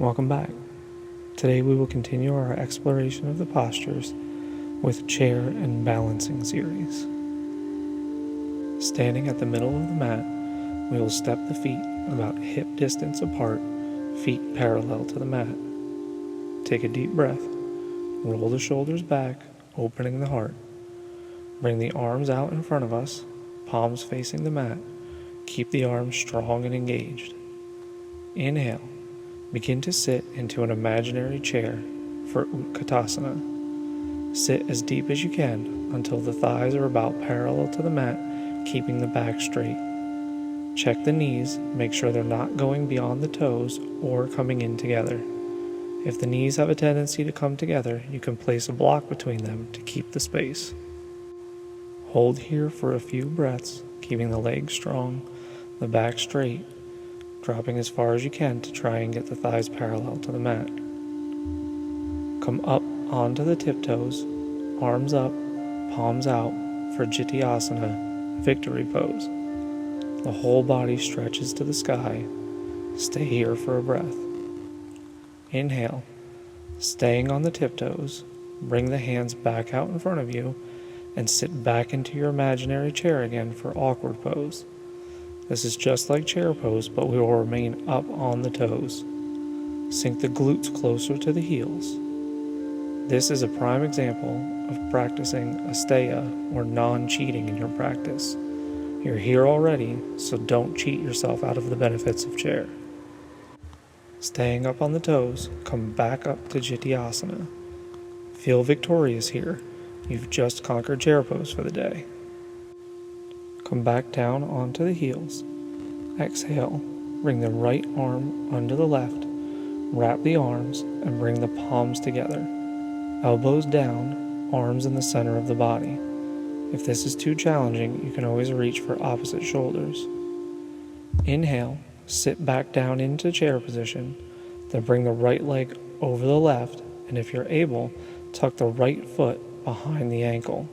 Welcome back. Today we will continue our exploration of the postures with chair and balancing series. Standing at the middle of the mat, we will step the feet about hip distance apart, feet parallel to the mat. Take a deep breath. Roll the shoulders back, opening the heart. Bring the arms out in front of us, palms facing the mat. Keep the arms strong and engaged. Inhale. Begin to sit into an imaginary chair for Utkatasana. Sit as deep as you can until the thighs are about parallel to the mat, keeping the back straight. Check the knees, make sure they're not going beyond the toes or coming in together. If the knees have a tendency to come together, you can place a block between them to keep the space. Hold here for a few breaths, keeping the legs strong, the back straight, dropping as far as you can to try and get the thighs parallel to the mat. Come up onto the tiptoes, arms up, palms out for Jityasana, victory pose. The whole body stretches to the sky. Stay here for a breath. Inhale. Staying on the tiptoes, bring the hands back out in front of you and sit back into your imaginary chair again for awkward pose. This is just like chair pose, but we will remain up on the toes. Sink the glutes closer to the heels. This is a prime example of practicing asteya or non-cheating in your practice. You're here already, so don't cheat yourself out of the benefits of chair. Staying up on the toes, come back up to Jityasana. Feel victorious here. You've just conquered chair pose for the day. Come back down onto the heels. Exhale, bring the right arm under the left, wrap the arms, and bring the palms together. Elbows down, arms in the center of the body. If this is too challenging, you can always reach for opposite shoulders. Inhale, sit back down into chair position, then bring the right leg over the left, and if you're able, tuck the right foot behind the ankle.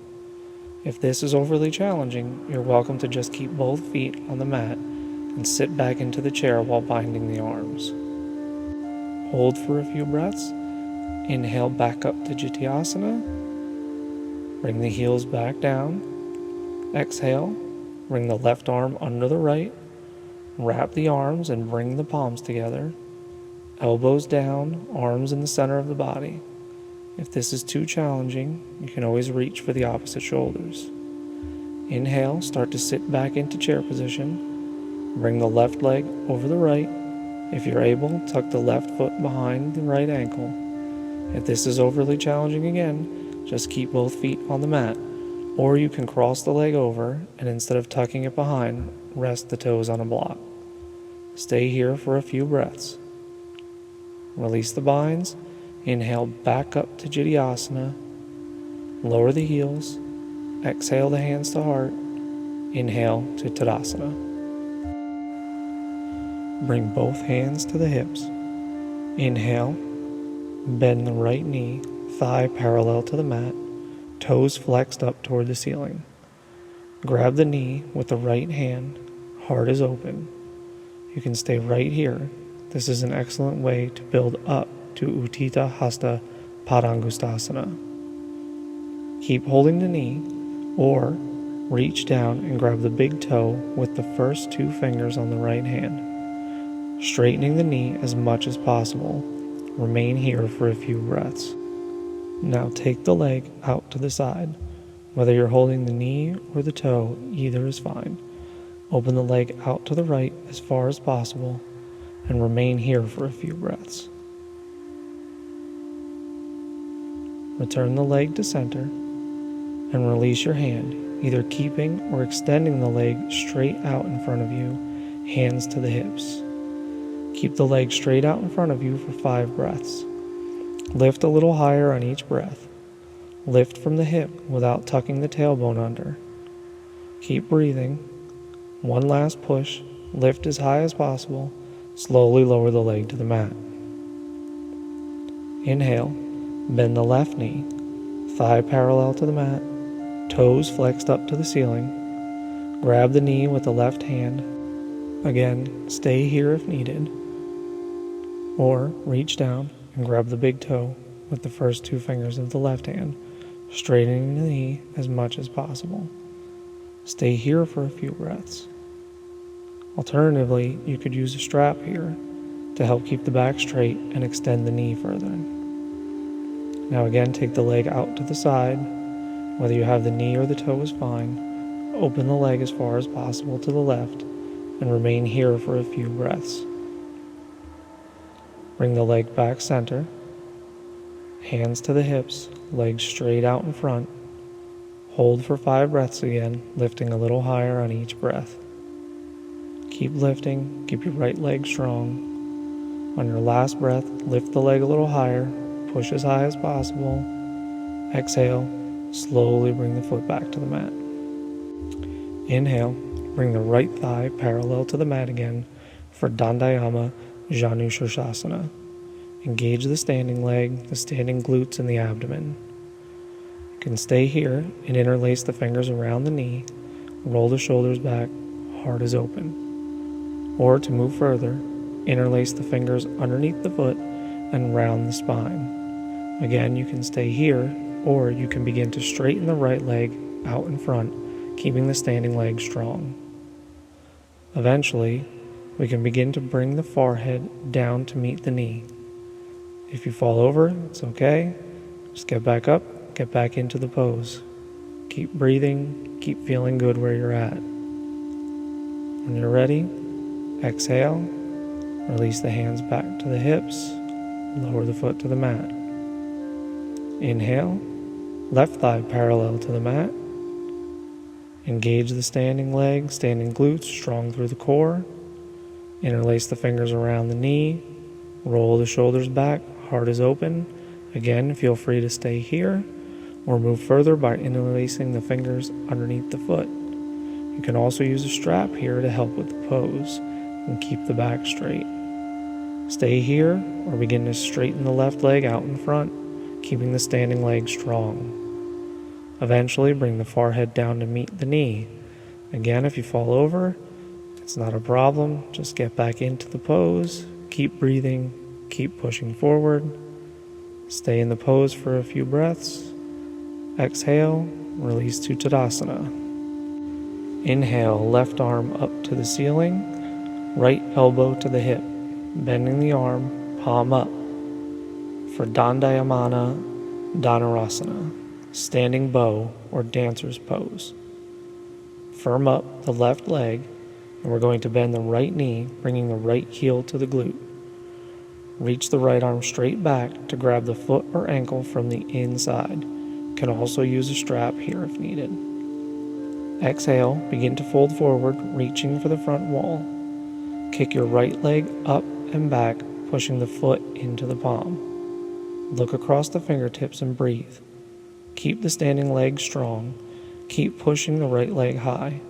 If this is overly challenging, you're welcome to just keep both feet on the mat and sit back into the chair while binding the arms. Hold for a few breaths. Inhale back up to Jityasana. Bring the heels back down. Exhale, bring the left arm under the right. Wrap the arms and bring the palms together. Elbows down, arms in the center of the body. If this is too challenging, you can always reach for the opposite shoulders. Inhale, start to sit back into chair position. Bring the left leg over the right. If you're able, tuck the left foot behind the right ankle. If this is overly challenging again, just keep both feet on the mat. Or you can cross the leg over and instead of tucking it behind, rest the toes on a block. Stay here for a few breaths. Release the binds. Inhale back up to Jityasana. Lower the heels. Exhale the hands to heart. Inhale to Tadasana. Bring both hands to the hips. Inhale. Bend the right knee, thigh parallel to the mat, toes flexed up toward the ceiling. Grab the knee with the right hand, heart is open. You can stay right here. This is an excellent way to build up to Utthita Hasta Padangusthasana. Keep holding the knee, or reach down and grab the big toe with the first two fingers on the right hand. Straightening the knee as much as possible. Remain here for a few breaths. Now take the leg out to the side. Whether you're holding the knee or the toe, either is fine. Open the leg out to the right as far as possible and remain here for a few breaths. Return the leg to center and release your hand, either keeping or extending the leg straight out in front of you, hands to the hips. Keep the leg straight out in front of you for 5 breaths. Lift a little higher on each breath. Lift from the hip without tucking the tailbone under. Keep breathing. One last push. Lift as high as possible. Slowly lower the leg to the mat. Inhale. Bend the left knee, thigh parallel to the mat, toes flexed up to the ceiling. Grab the knee with the left hand. Again, stay here if needed. Or reach down and grab the big toe with the first 2 fingers of the left hand, straightening the knee as much as possible. Stay here for a few breaths. Alternatively, you could use a strap here to help keep the back straight and extend the knee further. Now again, take the leg out to the side. Whether you have the knee or the toe is fine. Open the leg as far as possible to the left and remain here for a few breaths. Bring the leg back center. Hands to the hips, legs straight out in front. Hold for 5 breaths again, lifting a little higher on each breath. Keep lifting, keep your right leg strong. On your last breath, lift the leg a little higher, push as high as possible. Exhale, slowly bring the foot back to the mat. Inhale, bring the right thigh parallel to the mat again for Dandayama Janu Shirshasana. Engage the standing leg, the standing glutes, and the abdomen. You can stay here and interlace the fingers around the knee, roll the shoulders back, heart is open. Or to move further, interlace the fingers underneath the foot and round the spine. Again, you can stay here, or you can begin to straighten the right leg out in front, keeping the standing leg strong. Eventually, we can begin to bring the forehead down to meet the knee. If you fall over, it's okay. Just get back up, get back into the pose. Keep breathing, keep feeling good where you're at. When you're ready, exhale, release the hands back to the hips, lower the foot to the mat. Inhale, left thigh parallel to the mat. Engage the standing leg, standing glutes, strong through the core. Interlace the fingers around the knee, roll the shoulders back, heart is open. Again, feel free to stay here or move further by interlacing the fingers underneath the foot. You can also use a strap here to help with the pose and keep the back straight. Stay here or begin to straighten the left leg out in front, keeping the standing leg strong. Eventually, bring the forehead down to meet the knee. Again, if you fall over, it's not a problem. Just get back into the pose. Keep breathing. Keep pushing forward. Stay in the pose for a few breaths. Exhale, release to Tadasana. Inhale, left arm up to the ceiling, right elbow to the hip, bending the arm, palm up for Dandayamana Dhanurasana, standing bow or dancer's pose. Firm up the left leg, and we're going to bend the right knee, bringing the right heel to the glute. Reach the right arm straight back to grab the foot or ankle from the inside. You can also use a strap here if needed. Exhale, begin to fold forward, reaching for the front wall. Kick your right leg up and back, pushing the foot into the palm. Look across the fingertips and breathe. Keep the standing leg strong. Keep pushing the right leg high.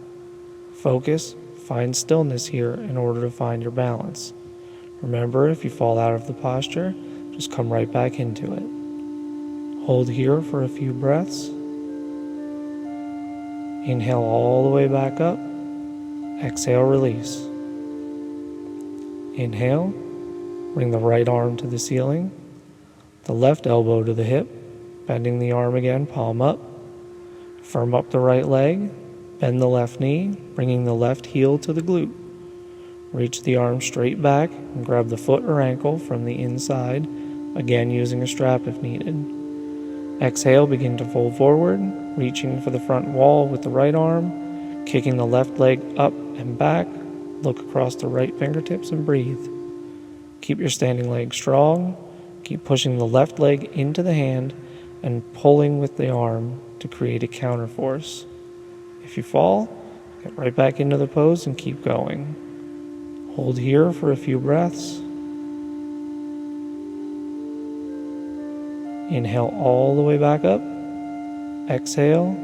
Focus, find stillness here in order to find your balance. Remember, if you fall out of the posture, just come right back into it. Hold here for a few breaths. Inhale all the way back up. Exhale, release. Inhale, bring the right arm to the ceiling, the left elbow to the hip, bending the arm again, palm up. Firm up the right leg, bend the left knee, bringing the left heel to the glute. Reach the arm straight back and grab the foot or ankle from the inside, again using a strap if needed. Exhale, begin to fold forward, reaching for the front wall with the right arm, kicking the left leg up and back. Look across the right fingertips and breathe. Keep your standing leg strong. Keep pushing the left leg into the hand and pulling with the arm to create a counter force. If you fall, get right back into the pose and keep going. Hold here for a few breaths. Inhale all the way back up. Exhale,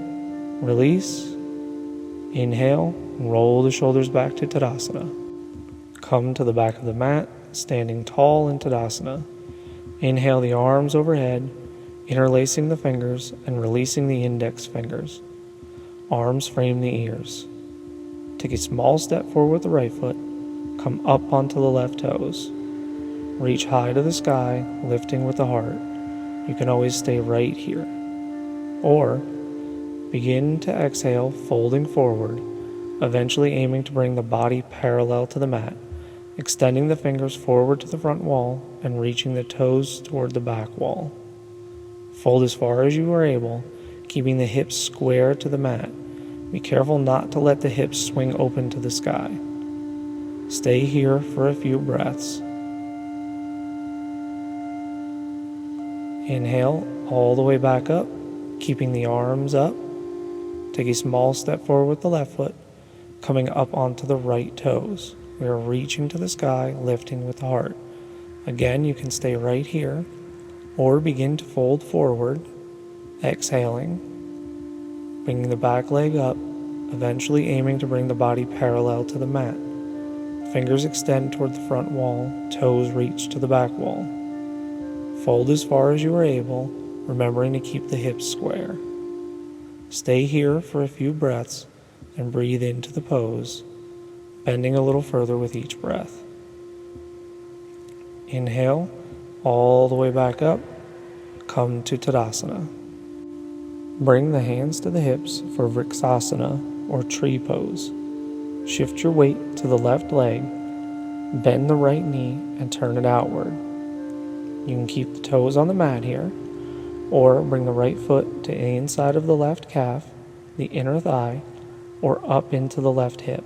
release. Inhale, roll the shoulders back to Tadasana. Come to the back of the mat, standing tall in Tadasana. Inhale the arms overhead, interlacing the fingers and releasing the index fingers. Arms frame the ears. Take a small step forward with the right foot. Come up onto the left toes. reach high to the sky, lifting with the heart. You can always stay right here. Or begin to exhale, folding forward, eventually aiming to bring the body parallel to the mat, extending the fingers forward to the front wall and reaching the toes toward the back wall. Fold as far as you are able, keeping the hips square to the mat. Be careful not to let the hips swing open to the sky. Stay here for a few breaths. Inhale all the way back up, keeping the arms up. Take a small step forward with the left foot, coming up onto the right toes. We are reaching to the sky, lifting with the heart. Again, you can stay right here, or begin to fold forward, exhaling, bringing the back leg up, eventually aiming to bring the body parallel to the mat. Fingers extend toward the front wall, toes reach to the back wall. Fold as far as you are able, remembering to keep the hips square. Stay here for a few breaths and breathe into the pose, bending a little further with each breath. Inhale all the way back up, come to Tadasana. Bring the hands to the hips for Vriksasana or tree pose. Shift your weight to the left leg, bend the right knee and turn it outward. You can keep the toes on the mat here, or bring the right foot to the inside of the left calf, the inner thigh, or up into the left hip.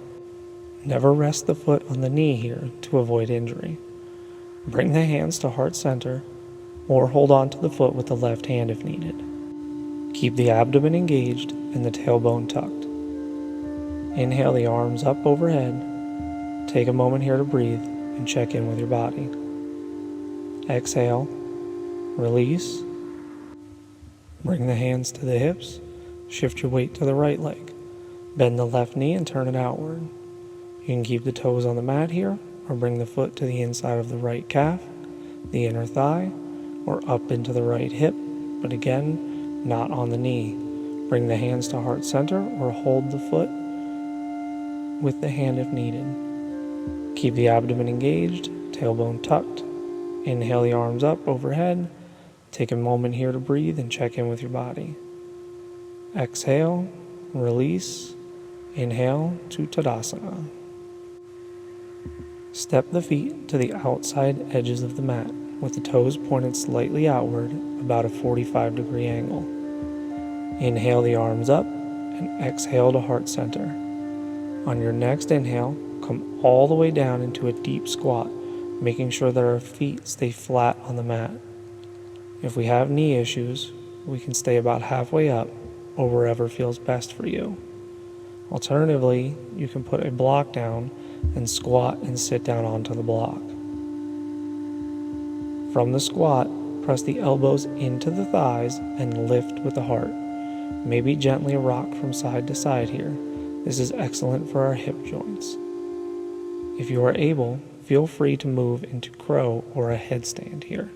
Never rest the foot on the knee here to avoid injury. Bring the hands to heart center, or hold on to the foot with the left hand if needed. Keep the abdomen engaged and the tailbone tucked. Inhale the arms up overhead. Take a moment here to breathe and check in with your body. Exhale, release. Bring the hands to the hips. Shift your weight to the right leg. Bend the left knee and turn it outward. You can keep the toes on the mat here, or bring the foot to the inside of the right calf, the inner thigh, or up into the right hip, but again, not on the knee. Bring the hands to heart center, or hold the foot with the hand if needed. Keep the abdomen engaged, tailbone tucked. Inhale the arms up overhead. Take a moment here to breathe and check in with your body. Exhale, release, inhale to Tadasana. Step the feet to the outside edges of the mat, with the toes pointed slightly outward, about a 45-degree angle. Inhale the arms up and exhale to heart center. On your next inhale, come all the way down into a deep squat, making sure that our feet stay flat on the mat. If we have knee issues, we can stay about halfway up or wherever feels best for you. Alternatively, you can put a block down and squat and sit down onto the block. From the squat, press the elbows into the thighs and lift with the heart. Maybe gently rock from side to side here. This is excellent for our hip joints. If you are able, feel free to move into crow or a headstand here.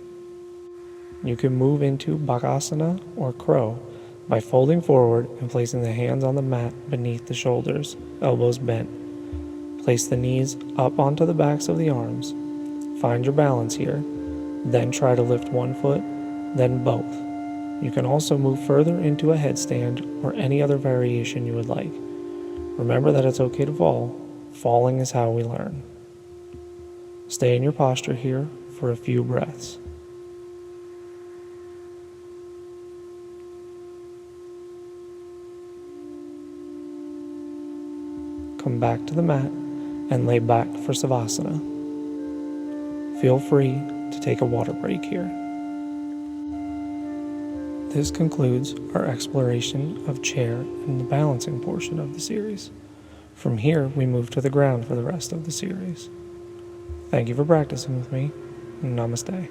You can move into Bakasana or crow by folding forward and placing the hands on the mat beneath the shoulders, elbows bent. Place the knees up onto the backs of the arms. Find your balance here, then try to lift one foot, then both. You can also move further into a headstand or any other variation you would like. Remember that it's okay to fall. Falling is how we learn. Stay in your posture here for a few breaths. Come back to the mat and lay back for Savasana. Feel free to take a water break here. This concludes our exploration of chair and the balancing portion of the series. From here, we move to the ground for the rest of the series. Thank you for practicing with me. Namaste.